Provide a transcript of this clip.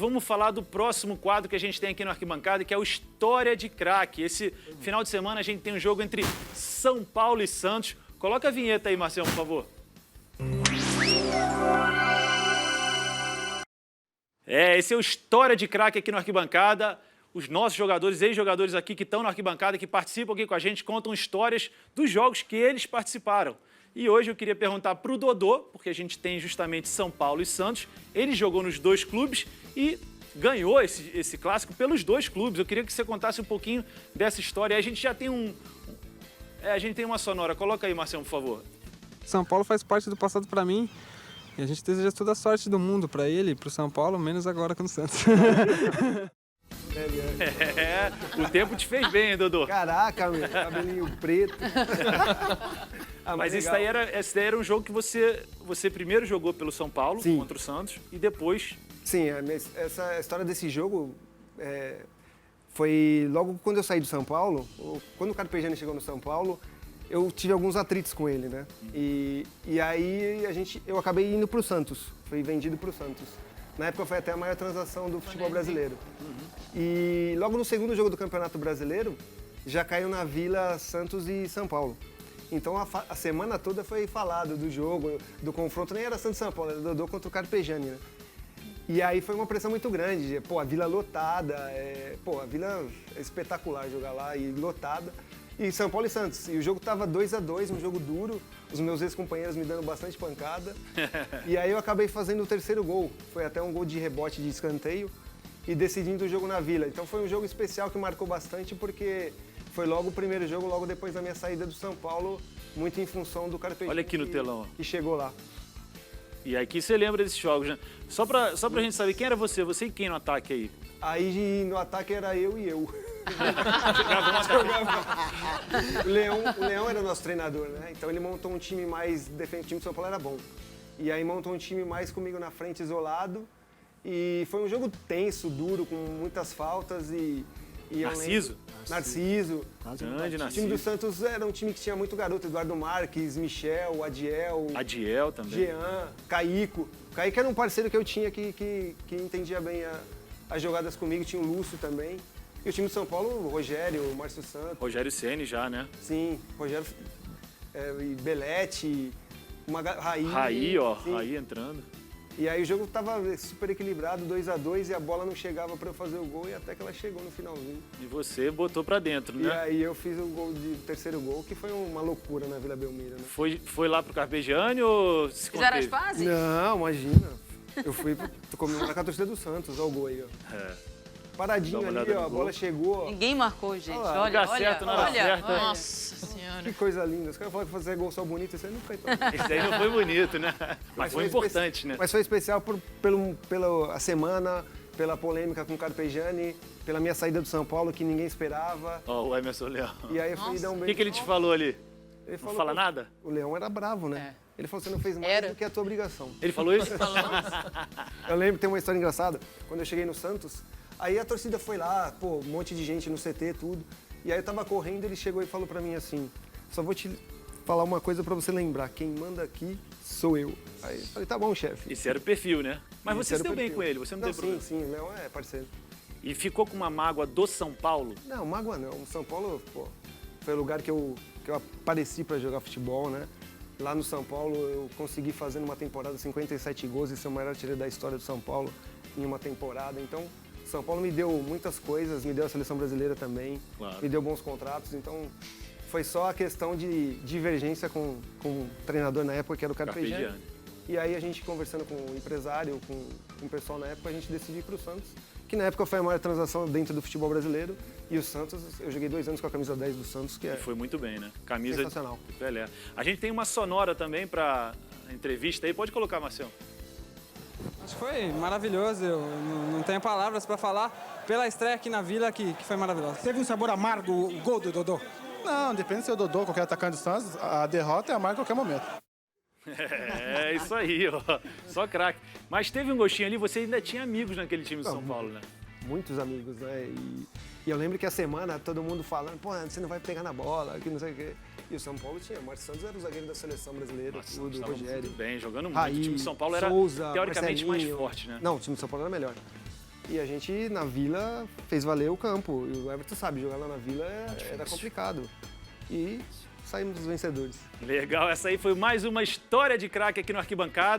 vamos falar do próximo quadro que a gente tem aqui no Arquibancada, que é o História de Craque. Esse final de semana a gente tem um jogo entre São Paulo e Santos. Coloca a vinheta aí, Marcelo, por favor. Esse é o História de Craque aqui no Arquibancada. Os nossos jogadores, ex-jogadores aqui que estão na Arquibancada, que participam aqui com a gente, contam histórias dos jogos que eles participaram. E hoje eu queria perguntar para o Dodô, porque a gente tem justamente São Paulo e Santos. Ele jogou nos dois clubes e ganhou esse clássico pelos dois clubes. Eu queria que você contasse um pouquinho dessa história. A gente já tem a gente tem uma sonora. Coloca aí, Marcelo, por favor. São Paulo faz parte do passado para mim. E a gente deseja toda a sorte do mundo para ele e para o São Paulo, menos agora com o Santos. O tempo te fez bem, hein, Dodô? Caraca, meu, cabelinho preto. Mas esse daí era um jogo que você primeiro jogou pelo São Paulo, Sim. contra o Santos, e depois... Sim, essa história desse jogo foi logo quando eu saí do São Paulo, quando o Carpegiani chegou no São Paulo, eu tive alguns atritos com ele, né? E aí eu acabei indo pro Santos, fui vendido pro Santos. Na época foi até a maior transação do futebol brasileiro. E logo no segundo jogo do Campeonato Brasileiro, já caiu na Vila Santos e São Paulo. Então a semana toda foi falado do jogo, do confronto, nem era Santos e São Paulo, era Dodô contra o Carpegiani, né? E aí foi uma pressão muito grande, pô, a Vila lotada, a Vila é espetacular jogar lá e lotada. E São Paulo e Santos. E o jogo tava 2-2, um jogo duro, os meus ex-companheiros me dando bastante pancada. E aí eu acabei fazendo o terceiro gol. Foi até um gol de rebote de escanteio e decidindo o jogo na Vila. Então foi um jogo especial que marcou bastante porque foi logo o primeiro jogo, logo depois da minha saída do São Paulo, muito em função do Carpegiani. Olha aqui no telão. Que chegou lá. E aqui você lembra desses jogos, né? Só pra gente saber, quem era você? Você e quem no ataque aí? Aí no ataque era eu e eu. Jogava O Leão era nosso treinador, né? Então ele montou um time mais defensivo, o time do São Paulo era bom. E aí montou um time mais comigo na frente, isolado. E foi um jogo tenso, duro, com muitas faltas e Narciso? Narciso. Grande O Narciso. time do Santos era um time que tinha muito garoto, Eduardo Marques, Michel, Adiel também. Jean, Caico. Caico era um parceiro que eu tinha que entendia bem as jogadas comigo, tinha o Lúcio também. E o time do São Paulo, o Rogério, o Márcio Santos. Rogério Ceni já, né? Sim, Rogério e Belete, Raí. Raí entrando. E aí o jogo tava super equilibrado, 2-2, e a bola não chegava para eu fazer o gol, e até que ela chegou no finalzinho. E você botou pra dentro, né? E aí eu fiz o terceiro gol, que foi uma loucura na Vila Belmiro, né? Foi lá pro Carpegiani ou se Fizeram as conteve? fases? Não, imagina. Eu fui comemorar com a torcida do Santos, olha o gol aí, ó. Paradinho Dá uma ali, olhada ó, no a gol. bola chegou. Ninguém marcou, gente. Olha lá, Olha, lugar certo, na hora certa. Nossa Senhora. Que coisa linda. Os caras falam que fazer gol só bonito, isso aí não foi tão... Esse aí não foi bonito, né? Mas foi importante, né? Mas foi especial pela semana, pela polêmica com o Carpegiani, pela minha saída do São Paulo, que ninguém esperava. Ó, o Emerson Leão. E aí eu fui dar um O beijo. que ele te falou ali? Ele Não falou, fala pô, nada? O Leão era bravo, né? Ele falou, você não fez mais Era. do que a tua obrigação. Ele falou isso? Eu lembro, tem uma história engraçada, quando eu cheguei no Santos, aí a torcida foi lá, pô, um monte de gente no CT, tudo. E aí eu tava correndo, ele chegou e falou pra mim assim, só vou te falar uma coisa pra você lembrar, quem manda aqui sou eu. Aí eu falei, tá bom, chefe. Esse era o perfil, né? Mas Esse você era se o deu bem perfil. com ele, você não teve problema. Sim, o Leão é parceiro. E ficou com uma mágoa do São Paulo? Não, mágoa não. O São Paulo, pô, foi o lugar que eu apareci pra jogar futebol, né? Lá no São Paulo eu consegui fazer numa temporada 57 gols e ser o maior artilheiro da história do São Paulo em uma temporada. Então, São Paulo me deu muitas coisas, me deu a seleção brasileira também, Claro. me deu bons contratos. Então, foi só a questão de divergência com o treinador na época, que era o Carpegiani. E aí a gente conversando com o empresário, com o pessoal na época, a gente decidiu ir para o Santos, que na época foi a maior transação dentro do futebol brasileiro. E o Santos, eu joguei 2 anos com a camisa 10 do Santos, que E é foi muito bem, né? Camisa sensacional. de Pelé. A gente tem uma sonora também pra entrevista aí. Pode colocar, Marcelo. Acho que foi maravilhoso, eu não tenho palavras para falar pela estreia aqui na Vila, que foi maravilhosa. Teve um sabor amargo o gol do Dodô? Não, depende se é o Dodô, qualquer atacante do Santos, a derrota é amarga a qualquer momento. É, isso aí, ó. Só craque. Mas teve um gostinho ali, você ainda tinha amigos naquele time do São Paulo, né? muitos amigos, né? E eu lembro que a semana todo mundo falando, pô, você não vai pegar na bola, que não sei o quê. E o São Paulo tinha, o Márcio Santos era o zagueiro da seleção brasileira, Nossa, tudo, o estava Rogério. muito bem, jogando muito. Raí, O time de São Paulo era Souza, teoricamente mais Marcelinho. forte, né? Não, o time de São Paulo era melhor. E a gente, na Vila, fez valer o campo. E o Everton sabe, jogar lá na Vila era complicado. E saímos dos vencedores. Legal, essa aí foi mais uma história de craque aqui no Arquibancada.